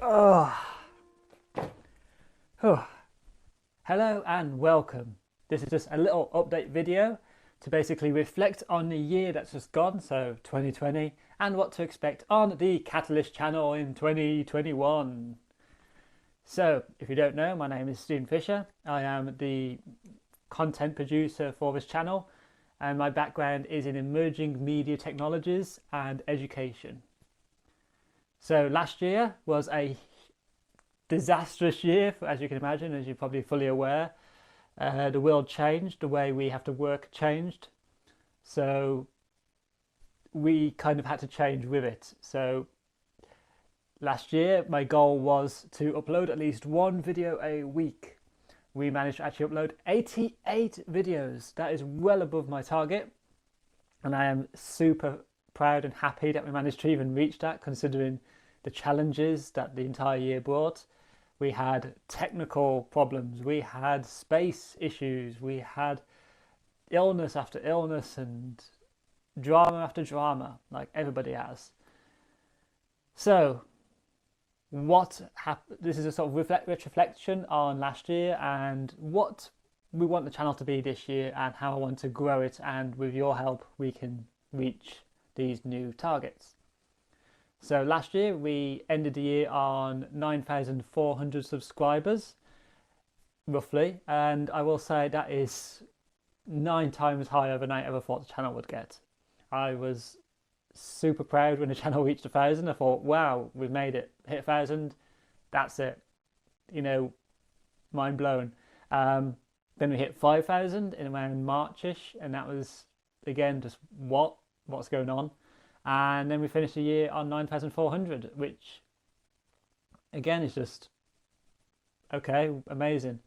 Oh. Oh. Hello and welcome. This is just a little update video to basically reflect on the year that's just gone, so 2020, and what to expect on the Catalyst channel in 2021. So, if you don't know, my name is Stephen Fisher. I am the content producer for this channel, and my background is in emerging media technologies and education. So last year was a disastrous year, as you can imagine, as you're probably fully aware. The world changed, the way we have to work changed. So we kind of had to change with it. So last year, my goal was to upload at least one video a week. We managed to actually upload 88 videos. That is well above my target. And I am super proud and happy that we managed to even reach that, considering the challenges that the entire year brought. We had technical problems, we had space issues, we had illness after illness and drama after drama, like everybody has. So what happened? This is a sort of reflection on last year and what we want the channel to be this year and how I want to grow it, and with your help we can reach these new targets. So last year we ended the year on 9,400 subscribers, roughly, and I will say that is 9 times higher than I ever thought the channel would get. I was super proud when the channel reached 1,000. I thought, wow, we've made it, hit 1,000, that's it, you know, mind blown. Then we hit 5,000 in around Marchish, and that was, again, just what's going on? And then we finished the year on 9,400, which again is just okay, amazing.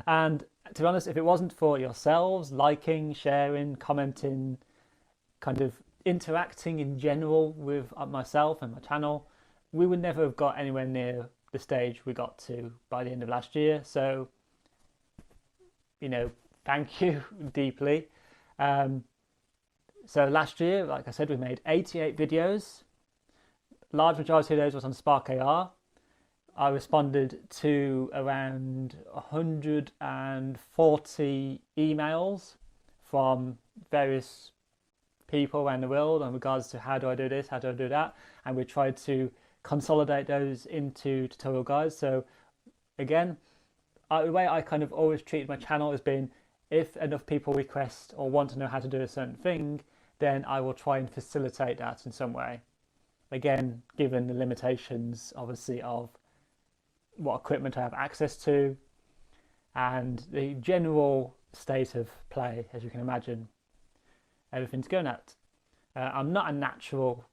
And to be honest, if it wasn't for yourselves liking, sharing, commenting, kind of interacting in general with myself and my channel, we would never have got anywhere near the stage we got to by the end of last year. So, you know, thank you deeply. So last year, like I said, we made 88 videos. Large majority of those was on Spark AR. I responded to around 140 emails from various people around the world in regards to how do I do this, how do I do that, and we tried to consolidate those into tutorial guides. So again, the way I kind of always treated my channel has been, if enough people request or want to know how to do a certain thing, then I will try and facilitate that in some way. Again, given the limitations, obviously, of what equipment I have access to and the general state of play, as you can imagine, everything's going at. I'm not a natural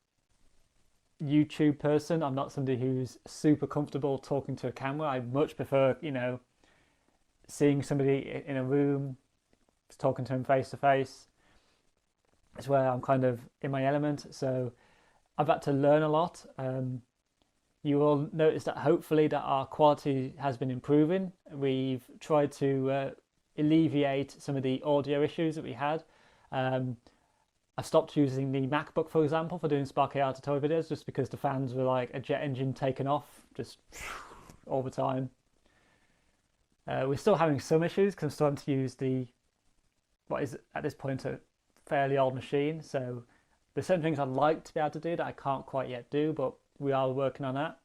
YouTube person. I'm not somebody who's super comfortable talking to a camera. I much prefer, you know, seeing somebody in a room, talking to them face to face. It's where I'm kind of in my element. So I've had to learn a lot. You will notice that hopefully that our quality has been improving. We've tried to alleviate some of the audio issues that we had. I stopped using the MacBook, for example, for doing Spark AR tutorial videos, just because the fans were like a jet engine taken off, just all the time. We're still having some issues because I'm starting to use what is at this point a fairly old machine. So there's certain things I'd like to be able to do that I can't quite yet do, but we are working on that.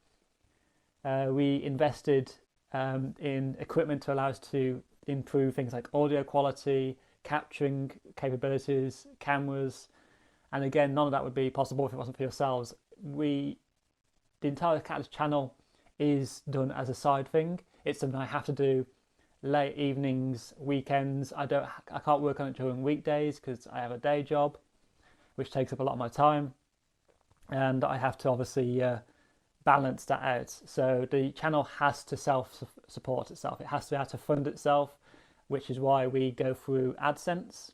We invested in equipment to allow us to improve things like audio quality, capturing capabilities, cameras, and again, none of that would be possible if it wasn't for yourselves. The entire Catalyst channel is done as a side thing. It's something I have to do late evenings, weekends. I can't work on it during weekdays because I have a day job, which takes up a lot of my time, and I have to obviously balance that out. So the channel has to self-support itself. It has to be able to fund itself, which is why we go through AdSense.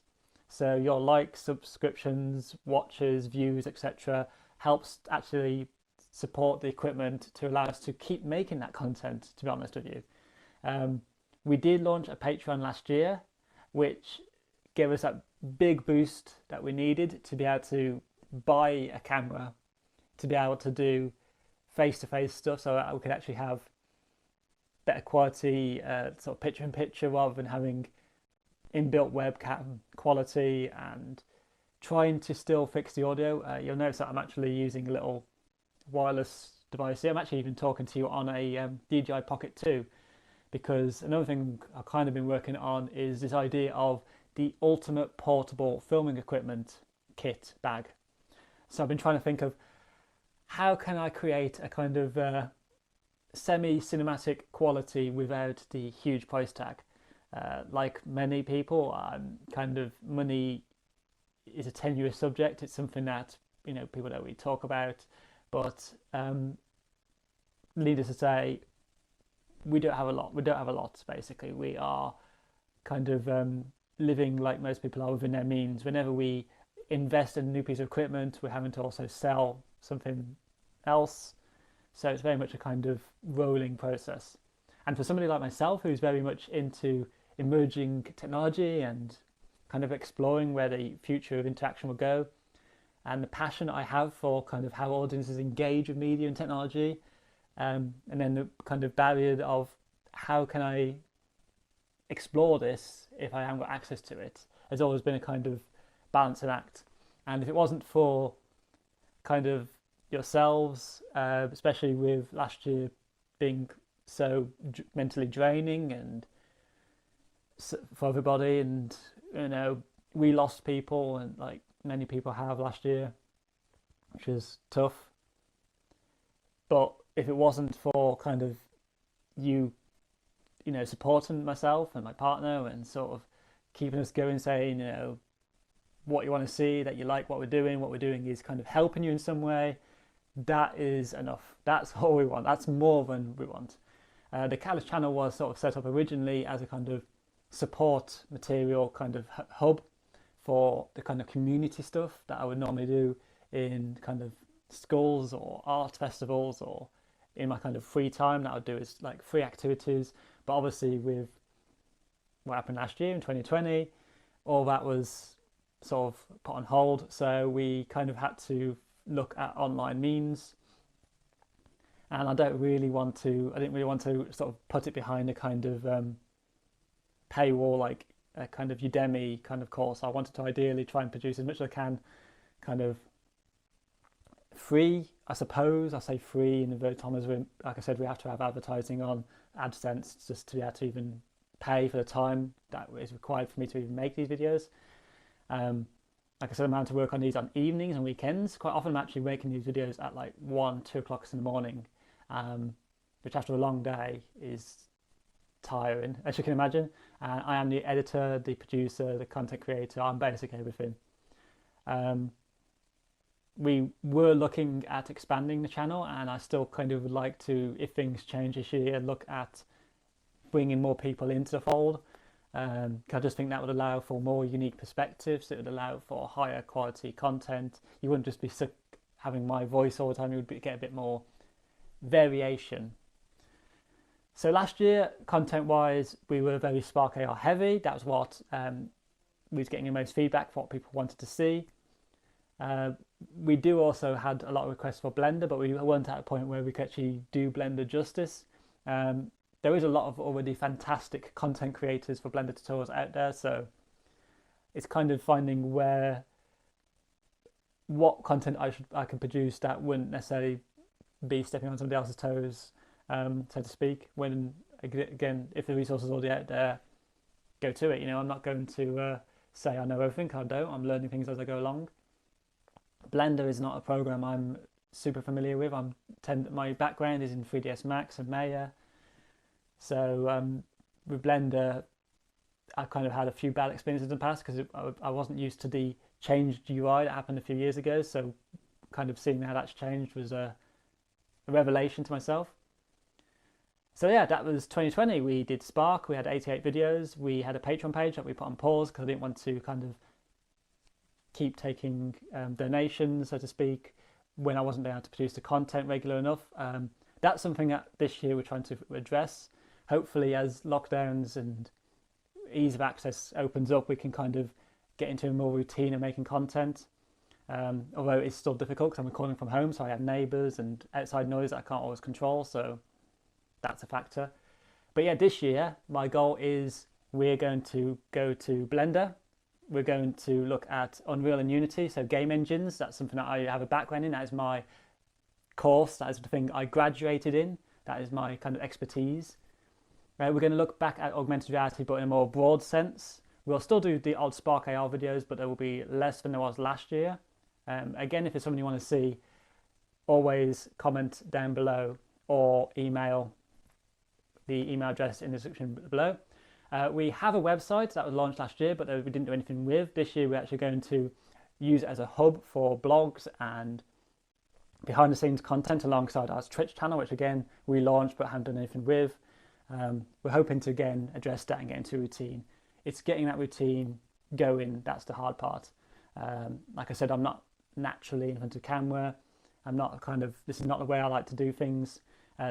So your likes, subscriptions, watches, views, etc. helps actually support the equipment to allow us to keep making that content, to be honest with you. We did launch a Patreon last year, which gave us that big boost that we needed to be able to buy a camera, to be able to do face-to-face stuff, so that we could actually have better quality sort of picture-in-picture rather than having inbuilt webcam quality and trying to still fix the audio. You'll notice that I'm actually using a little wireless device here. I'm actually even talking to you on a DJI Pocket 2, because another thing I've kind of been working on is this idea of the ultimate portable filming equipment kit bag. So I've been trying to think of how can I create a kind of semi-cinematic quality without the huge price tag. Like many people, kind of money is a tenuous subject. It's something that people don't really talk about, but needless to say, we don't have a lot. We don't have a lot. Basically, we are kind of living like most people are within their means. Whenever we invest in a new piece of equipment, we're having to also sell something else. So it's very much a kind of rolling process. And for somebody like myself, who's very much into emerging technology and kind of exploring where the future of interaction will go, and the passion I have for kind of how audiences engage with media and technology, and then the kind of barrier of how can I explore this if I haven't got access to it, has always been a kind of balancing act. And if it wasn't for kind of yourselves, especially with last year being so mentally draining and for everybody, and we lost people, and like many people have last year, which is tough. But if it wasn't for kind of you supporting myself and my partner and sort of keeping us going, saying what you want to see, that you like what we're doing is kind of helping you in some way, that is enough. That's all we want. That's more than we want. The Catalyst channel was sort of set up originally as a kind of support material kind of hub for the kind of community stuff that I would normally do in kind of schools or art festivals, or in my kind of free time that I would do is like free activities. But obviously with what happened last year in 2020, all that was sort of put on hold. So we kind of had to look at online means, and I didn't really want to sort of put it behind a kind of paywall, like a kind of Udemy kind of course. I wanted to ideally try and produce as much as I can kind of free, I suppose. I say free in inverted commas. Like I said, we have to have advertising on AdSense just to be able to even pay for the time that is required for me to even make these videos. Like I said, I'm having to work on these on evenings and weekends. Quite often I'm actually making these videos at like 1-2 o'clock in the morning, which after a long day is tiring, as you can imagine. And I am the editor, the producer, the content creator. I'm basically everything. We were looking at expanding the channel, and I still kind of would like to, if things change this year, look at bringing more people into the fold. I just think that would allow for more unique perspectives. It would allow for higher quality content. You wouldn't just be stuck having my voice all the time. You would get a bit more variation. So last year, content-wise, we were very Spark AR heavy. That was what we was getting the most feedback for, what people wanted to see. We do also had a lot of requests for Blender, but we weren't at a point where we could actually do Blender justice. There is a lot of already fantastic content creators for Blender tutorials out there, so it's kind of finding what content I can produce that wouldn't necessarily be stepping on somebody else's toes, so to speak. When again, if the resources are already out there, go to it. I'm not going to say I know everything. I don't. I'm learning things as I go along. Blender is not a program I'm super familiar with. My background is in 3ds Max and Maya. So with Blender, I've kind of had a few bad experiences in the past because I wasn't used to the changed UI that happened a few years ago. So kind of seeing how that's changed was a revelation to myself. So yeah, that was 2020. We did Spark. We had 88 videos. We had a Patreon page that we put on pause because I didn't want to kind of keep taking donations, so to speak, when I wasn't able to produce the content regular enough. That's something that this year we're trying to address. Hopefully, as lockdowns and ease of access opens up, we can kind of get into a more routine of making content. although it's still difficult because I'm recording from home, so I have neighbours and outside noise that I can't always control, so that's a factor. But yeah, this year my goal is we're going to go to Blender. We're going to look at Unreal and Unity, so game engines. That's something that I have a background in. That is my course. That is the thing I graduated in. That is my kind of expertise. We're going to look back at augmented reality, but in a more broad sense. We'll still do the odd Spark AR videos, but there will be less than there was last year. Again, if it's something you want to see, always comment down below or email the email address in the description below. We have a website that was launched last year, but we didn't do anything with. This year we're actually going to use it as a hub for blogs and behind the scenes content alongside our Twitch channel, which again we launched but haven't done anything with. We're hoping to again address that and get into routine. It's getting that routine going, that's the hard part. Like I said, I'm not naturally in front of camera. This is not the way I like to do things.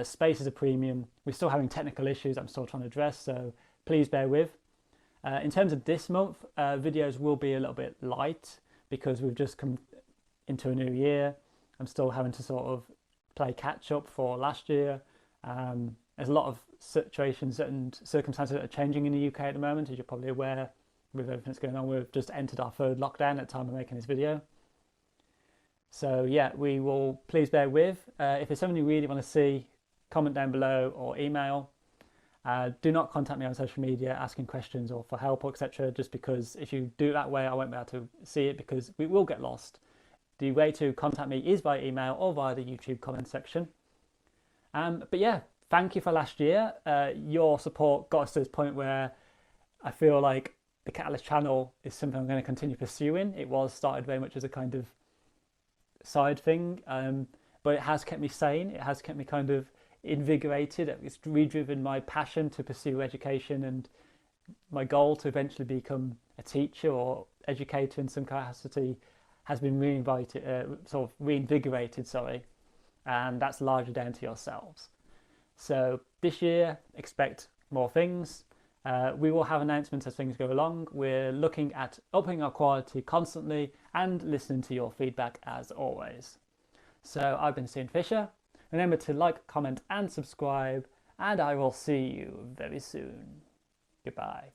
Space is a premium. We're still having technical issues I'm still trying to address, so please bear with. In terms of this month, videos will be a little bit light because we've just come into a new year. I'm still having to sort of play catch up for last year. There's a lot of situations and circumstances that are changing in the UK at the moment, as you're probably aware with everything that's going on. We've just entered our third lockdown at the time of making this video. So yeah, we will please bear with. If there's something you really want to see, comment down below or email. Do not contact me on social media asking questions or for help or etc. just because if you do it that way I won't be able to see it because we will get lost. The way to contact me is by email or via the YouTube comment section. But yeah, thank you for last year. Your support got us to this point where I feel like the Catalyst channel is something I'm going to continue pursuing. It was started very much as a kind of side thing, but it has kept me sane. It has kept me kind of invigorated. It's redriven my passion to pursue education and my goal to eventually become a teacher or educator in some capacity has been reinvigorated, and that's largely down to yourselves. So this year, expect more things. We will have announcements as things go along. We're looking at upping our quality constantly and listening to your feedback as always. So I've been Stephen Fisher. Remember to like, comment and subscribe, and I will see you very soon. Goodbye.